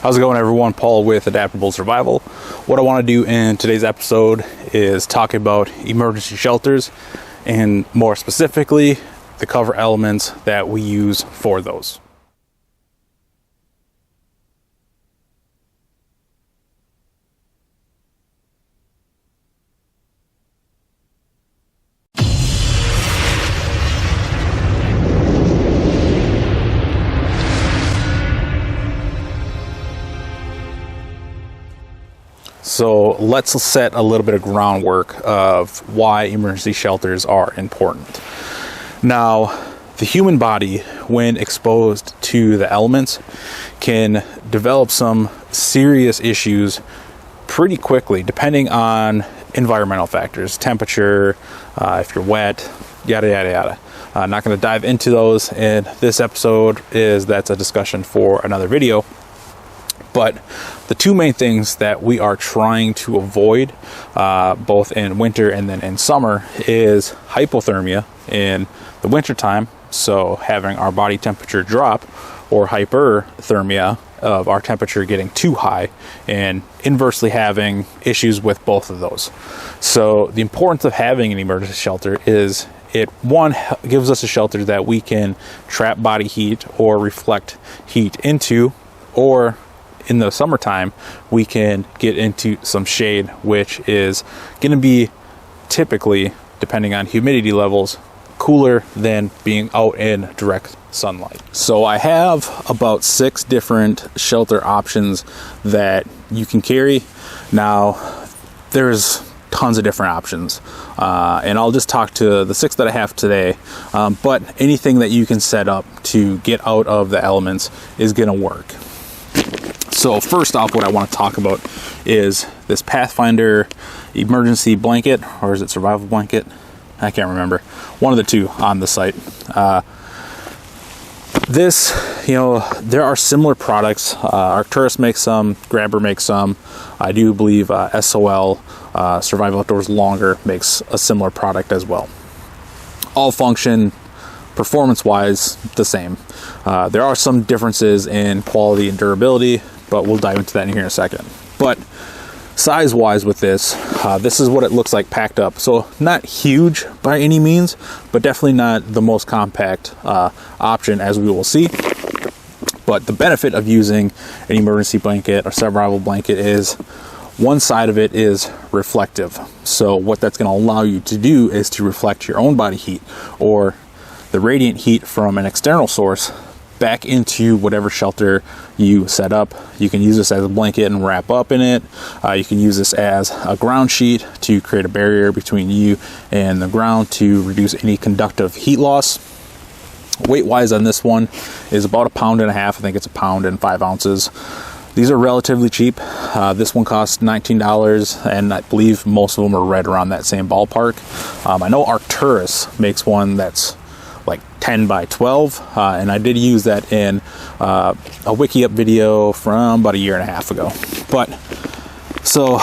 How's it going, everyone? Paul with Adaptable Survival. What I want to do in today's episode is talk about emergency shelters and more specifically the cover elements that we use for those. So let's set a little bit of groundwork of why emergency shelters are important. Now, the human body, when exposed to the elements, can develop some serious issues pretty quickly, depending on environmental factors, temperature, if you're wet, yada, yada, yada. I'm not going to dive into those in this episode, that's a discussion for another video. But the two main things that we are trying to avoid, both in winter and then in summer, is hypothermia in the wintertime, so having our body temperature drop, or hyperthermia of our temperature getting too high, and inversely having issues with both of those. So the importance of having an emergency shelter is it, one, gives us a shelter that we can trap body heat or reflect heat into, or in the summertime, we can get into some shade, which is going to be typically, depending on humidity levels, cooler than being out in direct sunlight. So I have about 6 different shelter options that you can carry. Now, there's tons of different options, and I'll just talk to the 6 that I have today, but anything that you can set up to get out of the elements is going to work. So first off, what I want to talk about is this Pathfinder emergency blanket, or is it survival blanket? I can't remember. One of the two on the site. There are similar products. Arcturus makes some, Grabber makes some. I do believe SOL, Survival Outdoors Longer, makes a similar product as well. All function, performance-wise, the same. There are some differences in quality and durability, but we'll dive into that in here in a second. But size-wise with this, this is what it looks like packed up. So not huge by any means, but definitely not the most compact option, as we will see. But the benefit of using an emergency blanket or survival blanket is one side of it is reflective. So what that's going to allow you to do is to reflect your own body heat or the radiant heat from an external source back into whatever shelter you set up. You can use this as a blanket and wrap up in it. You can use this as a ground sheet to create a barrier between you and the ground to reduce any conductive heat loss. Weight wise on this one is about 1.5 pounds. I think it's 1 pound and 5 ounces. These are relatively cheap. This one costs $19, and I believe most of them are right around that same ballpark. I know Arcturus makes one that's like 10 by 12, and I did use that in a wiki up video from about 1.5 years ago. But so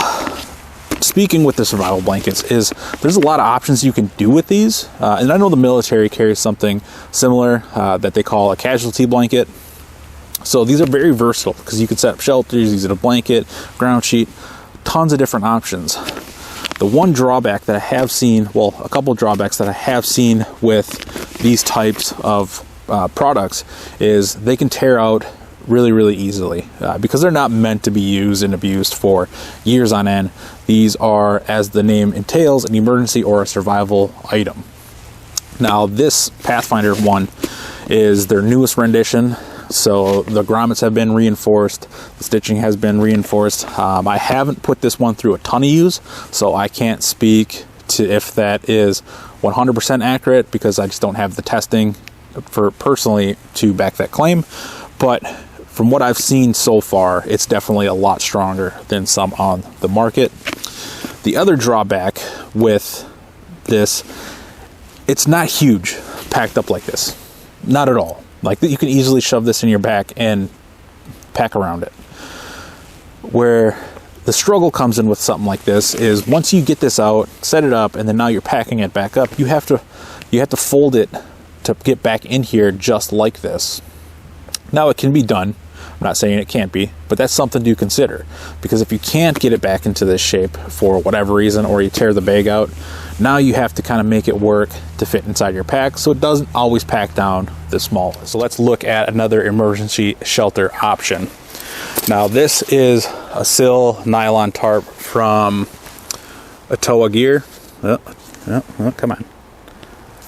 speaking with the survival blankets, is there's a lot of options you can do with these, and I know the military carries something similar that they call a casualty blanket. So these are very versatile because you can set up shelters, use it a blanket, ground sheet, tons of different options. The one drawback that I have seen, well, a couple of drawbacks that I have seen with these types of products is they can tear out really, really easily because they're not meant to be used and abused for years on end. These are, as the name entails, an emergency or a survival item. Now, this Pathfinder one is their newest rendition. So the grommets have been reinforced, the stitching has been reinforced. I haven't put this one through a ton of use, so I can't speak to if that is 100% accurate because I just don't have the testing for personally to back that claim. But from what I've seen so far, it's definitely a lot stronger than some on the market. The other drawback with this, it's not huge packed up like this. Not at all. Like, you can easily shove this in your back and pack around it. Where the struggle comes in with something like this is once you get this out, set it up, and then now you're packing it back up, you have to fold it to get back in here just like this. Now, it can be done. I'm not saying it can't be, but that's something to consider, because if you can't get it back into this shape for whatever reason, or you tear the bag out, now you have to kind of make it work to fit inside your pack, so it doesn't always pack down the smallest. So let's look at another emergency shelter option. Now this is a Silnylon tarp from Atoa Gear. Come on.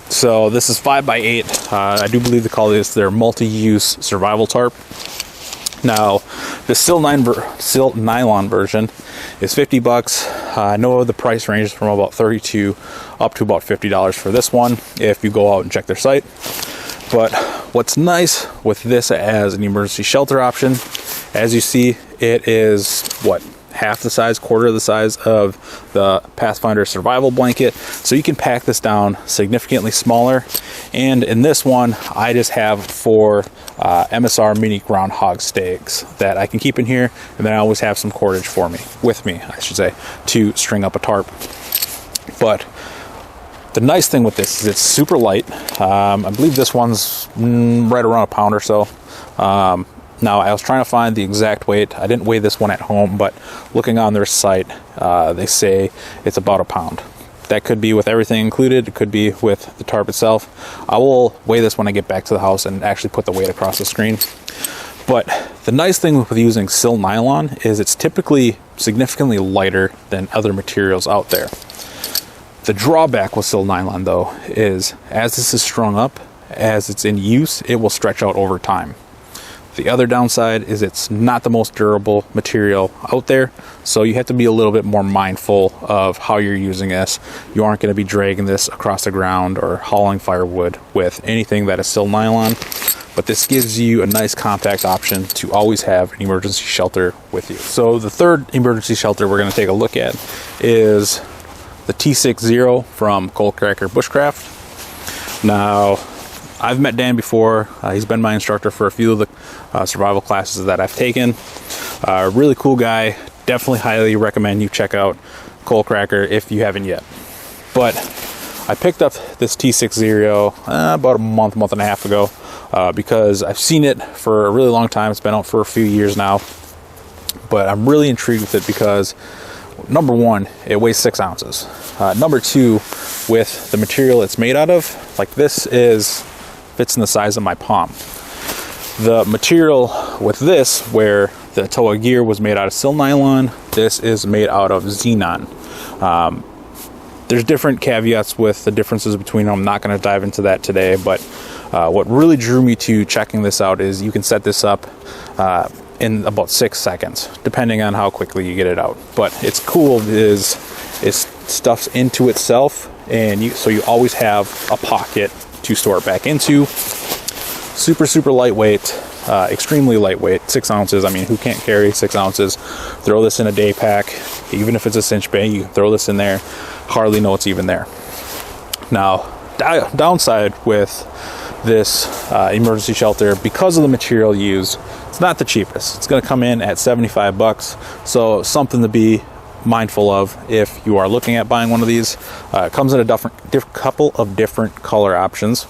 So this is 5x8. I do believe they call this their multi-use survival tarp. Now, the Silnylon version is $50. I know the price ranges from about $32 up to about $50 for this one if you go out and check their site. But what's nice with this as an emergency shelter option, as you see, it is half the size, quarter of the size of the Pathfinder survival blanket, so you can pack this down significantly smaller. And in this one, I just have 4 MSR mini groundhog stakes that I can keep in here, and then I always have some cordage with me, to string up a tarp. But the nice thing with this is it's super light. I believe this one's right around a pound or so. Now, I was trying to find the exact weight. I didn't weigh this one at home, but looking on their site, they say it's about a pound. That could be with everything included. It could be with the tarp itself. I will weigh this when I get back to the house and actually put the weight across the screen. But the nice thing with using Silnylon is it's typically significantly lighter than other materials out there. The drawback with Silnylon, though, is as this is strung up, as it's in use, it will stretch out over time. The other downside is it's not the most durable material out there, so you have to be a little bit more mindful of how you're using this. You aren't going to be dragging this across the ground or hauling firewood with anything that is Silnylon, but this gives you a nice compact option to always have an emergency shelter with you. So the third emergency shelter we're going to take a look at is the T60 from Cracker Bushcraft. Now, I've met Dan before. He's been my instructor for a few of the survival classes that I've taken. Really cool guy. Definitely highly recommend you check out Cracker if you haven't yet. But I picked up this T60 about a month and a half ago because I've seen it for a really long time. It's been out for a few years now. But I'm really intrigued with it because, number one, it weighs 6 ounces. Number two, with the material it's made out of, like this fits in the size of my palm. The material with this, where the Atoa Gear was made out of Silnylon, this is made out of xenon. There's different caveats with the differences between them. I'm not going to dive into that today, but what really drew me to checking this out is you can set this up in about 6 seconds, depending on how quickly you get it out. But it's cool is it stuffs into itself, and so you always have a pocket to store it back into. Super lightweight, extremely lightweight, 6 ounces. I mean, who can't carry 6 ounces? Throw this in a day pack, even if it's a cinch bag, you can throw this in there, hardly know it's even there. Now, downside with this emergency shelter, because of the material used, it's not the cheapest. It's going to come in at $75, so something to be mindful of if you are looking at buying one of these. It comes in a couple of different color options.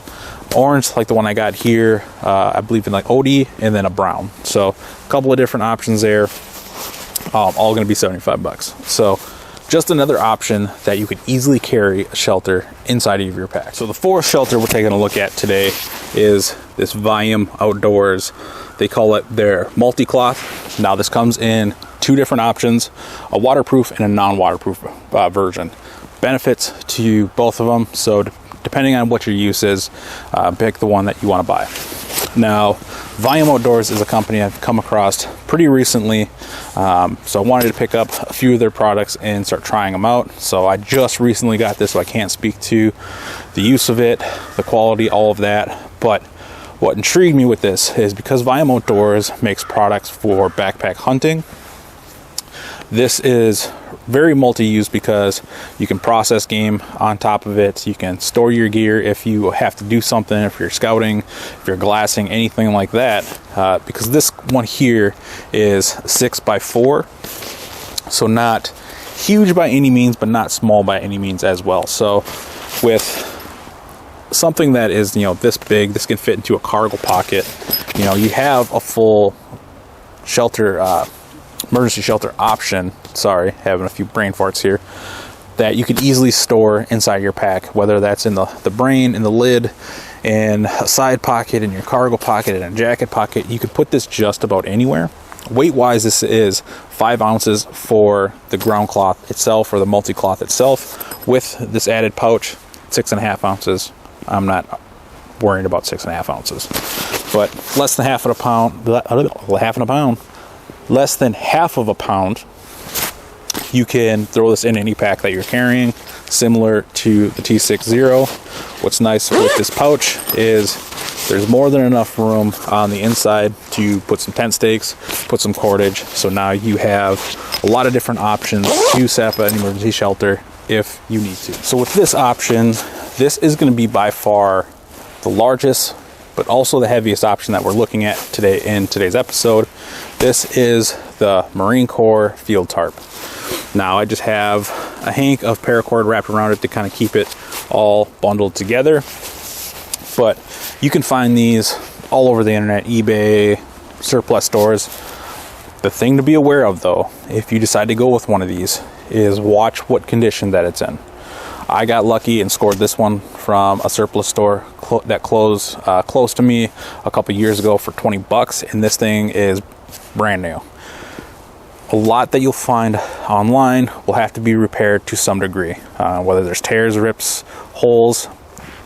Orange, like the one I got here, I believe in like OD, and then a brown. So a couple of different options there, all going to be $75. So just another option that you could easily carry a shelter inside of your pack. So the fourth shelter we're taking a look at today is this Volume Outdoors. They call it their multi-cloth. Now this comes in 2 different options, a waterproof and a non-waterproof version. Benefits to both of them, so depending on what your use is, pick the one that you want to buy. Now, Volume Outdoors is a company I've come across pretty recently, so I wanted to pick up a few of their products and start trying them out. So I just recently got this, so I can't speak to the use of it, the quality, all of that. But what intrigued me with this is because Volume Outdoors makes products for backpack hunting, this is very multi-use because you can process game on top of it. You can store your gear if you have to do something, if you're scouting, if you're glassing, anything like that. Because this one here is 6x4, so not huge by any means, but not small by any means as well. So with something that is, this big, this can fit into a cargo pocket. You have a full shelter, emergency shelter option, sorry, having a few brain farts here, that you can easily store inside your pack, whether that's in the brain, in the lid, in a side pocket, in your cargo pocket, in a jacket pocket. You could put this just about anywhere. Weight-wise, this is 5 ounces for the ground cloth itself, or the multi-cloth itself. With this added pouch, 6.5 ounces. I'm not worried about 6.5 ounces. But less than half of a pound, less than half of a pound, you can throw this in any pack that you're carrying, similar to the T60. What's nice with this pouch is there's more than enough room on the inside to put some tent stakes, put some cordage. So now you have a lot of different options to set up an emergency shelter if you need to. So with this option, this is going to be by far the largest, but also the heaviest option that we're looking at today in today's episode. This is the Marine Corps field tarp. Now I just have a hank of paracord wrapped around it to kind of keep it all bundled together. But you can find these all over the internet, eBay, surplus stores. The thing to be aware of, though, if you decide to go with one of these, is watch what condition that it's in. I got lucky and scored this one from a surplus store that closed close to me a couple years ago for $20, and this thing is brand new. A lot that you'll find online will have to be repaired to some degree, whether there's tears, rips, holes.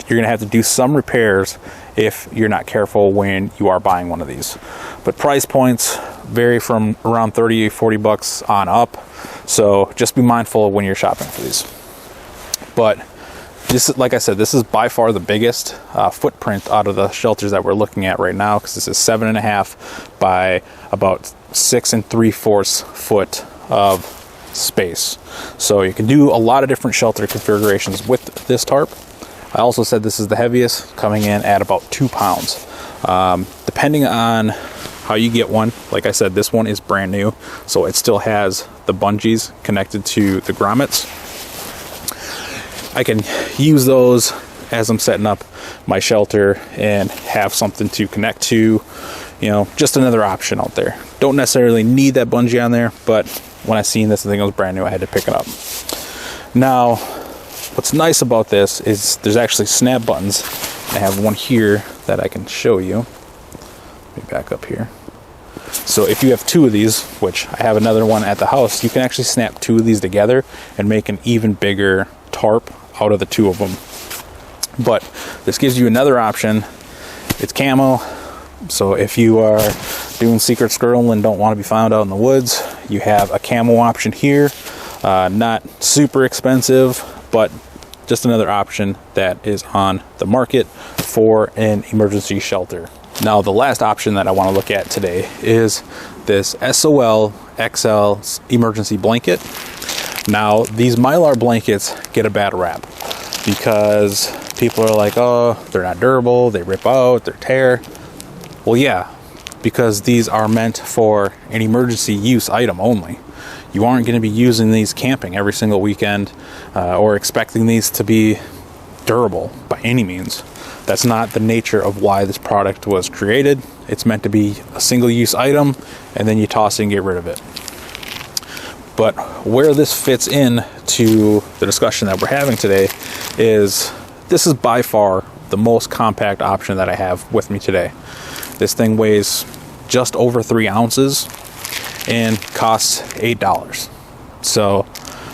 You're going to have to do some repairs if you're not careful when you are buying one of these. But price points vary from around $30-$40 on up, so just be mindful when you're shopping for these. But this is, like I said, this is by far the biggest footprint out of the shelters that we're looking at right now, because this is 7.5 by about 6 3/4 foot of space. So you can do a lot of different shelter configurations with this tarp. I also said this is the heaviest, coming in at about 2 pounds. Depending on how you get one, like I said, this one is brand new, so it still has the bungees connected to the grommets. I can use those as I'm setting up my shelter and have something to connect to. You know, just another option out there. Don't necessarily need that bungee on there, but when I seen this, I think it was brand new, I had to pick it up. Now, what's nice about this is there's actually snap buttons. I have one here that I can show you. Let me back up here. So if you have 2 of these, which I have another one at the house, you can actually snap 2 of these together and make an even bigger tarp out of the 2 of them. But this gives you another option. It's camo, so if you are doing secret squirrel and don't want to be found out in the woods, you have a camo option here. Not super expensive, but just another option that is on the market for an emergency shelter. Now, the last option that I want to look at today is this SOL XL emergency blanket. Now, these Mylar blankets get a bad rap because people are like, oh, they're not durable, they rip out, they tear. Well, yeah, because these are meant for an emergency use item only. You aren't going to be using these camping every single weekend or expecting these to be durable by any means. That's not the nature of why this product was created. It's meant to be a single-use item, and then you toss it and get rid of it. But where this fits in to the discussion that we're having today is this is by far the most compact option that I have with me today. This thing weighs just over 3 ounces and costs $8. So,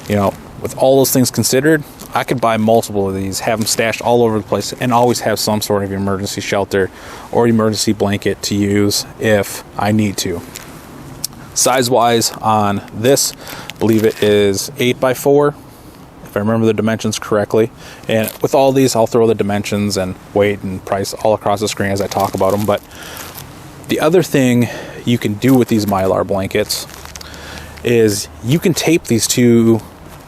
you know, with all those things considered, I could buy multiple of these, have them stashed all over the place, and always have some sort of emergency shelter or emergency blanket to use if I need to. Size-wise on this, I believe it is 8x4, if I remember the dimensions correctly. And with all these, I'll throw the dimensions and weight and price all across the screen as I talk about them. But the other thing you can do with these Mylar blankets is you can tape these to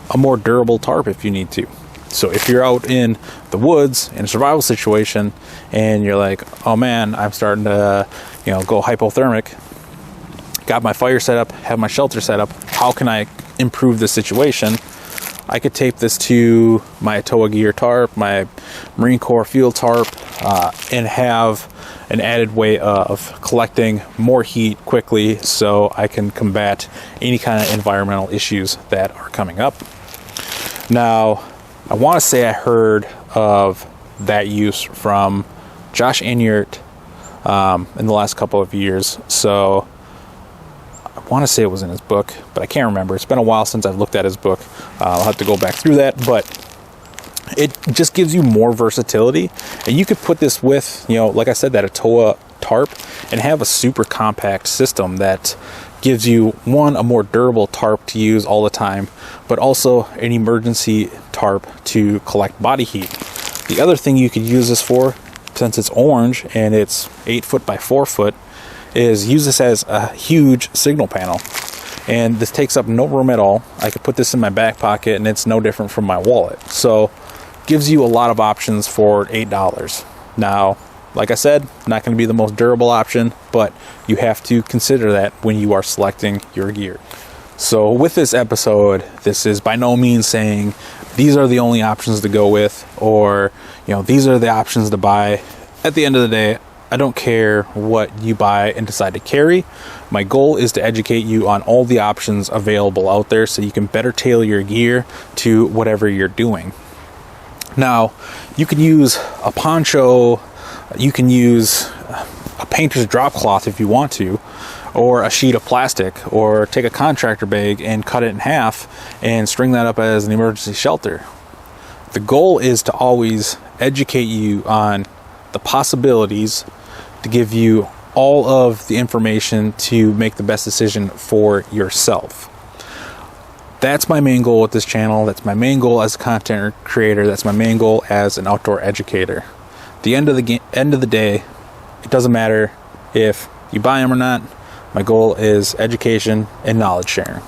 a more durable tarp if you need to. So if you're out in the woods in a survival situation and you're like, oh man, I'm starting to, go hypothermic, got my fire set up, have my shelter set up, how can I improve the situation? I could tape this to my Atoa Gear tarp, my Marine Corps field tarp, and have an added way of collecting more heat quickly so I can combat any kind of environmental issues that are coming up. Now, I want to say I heard of that use from Josh Enyart in the last couple of years. So I want to say it was in his book, but I can't remember. It's been a while since I've looked at his book. I'll have to go back through that, but it just gives you more versatility. And you could put this with, like I said, that Atoa tarp and have a super compact system that gives you, one, a more durable tarp to use all the time, but also an emergency tarp to collect body heat. The other thing you could use this for, since it's orange and it's 8 foot by 4 foot, is use this as a huge signal panel. And this takes up no room at all. I could put this in my back pocket and it's no different from my wallet. So gives you a lot of options for $8. Now, like I said, not going to be the most durable option, but you have to consider that when you are selecting your gear. So with this episode, this is by no means saying these are the only options to go with, or these are the options to buy. At the end of the day, I don't care what you buy and decide to carry. My goal is to educate you on all the options available out there so you can better tailor your gear to whatever you're doing. Now, you can use a poncho, you can use a painter's drop cloth if you want to, or a sheet of plastic, or take a contractor bag and cut it in half and string that up as an emergency shelter. The goal is to always educate you on the possibilities, to give you all of the information to make the best decision for yourself. That's my main goal with this channel. That's my main goal as a content creator. That's my main goal as an outdoor educator. At the end of the day, it doesn't matter if you buy them or not. My goal is education and knowledge sharing.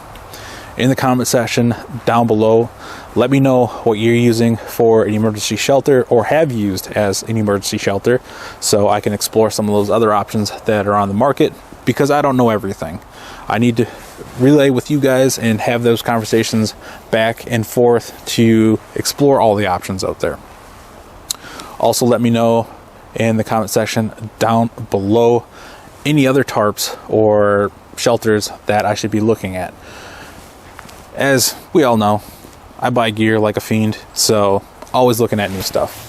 In the comment section down below, let me know what you're using for an emergency shelter or have used as an emergency shelter so I can explore some of those other options that are on the market, because I don't know everything. I need to relay with you guys and have those conversations back and forth to explore all the options out there. Also, let me know in the comment section down below any other tarps or shelters that I should be looking at. As we all know, I buy gear like a fiend, so always looking at new stuff.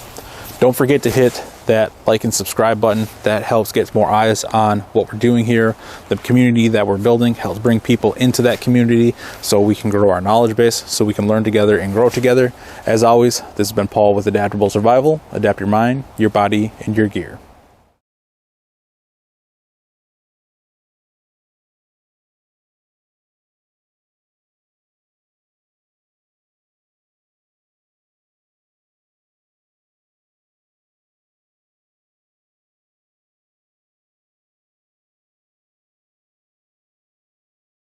Don't forget to hit that like and subscribe button. That helps get more eyes on what we're doing here. The community that we're building helps bring people into that community so we can grow our knowledge base, so we can learn together and grow together. As always, this has been Paul with Adaptable Survival. Adapt your mind, your body, and your gear.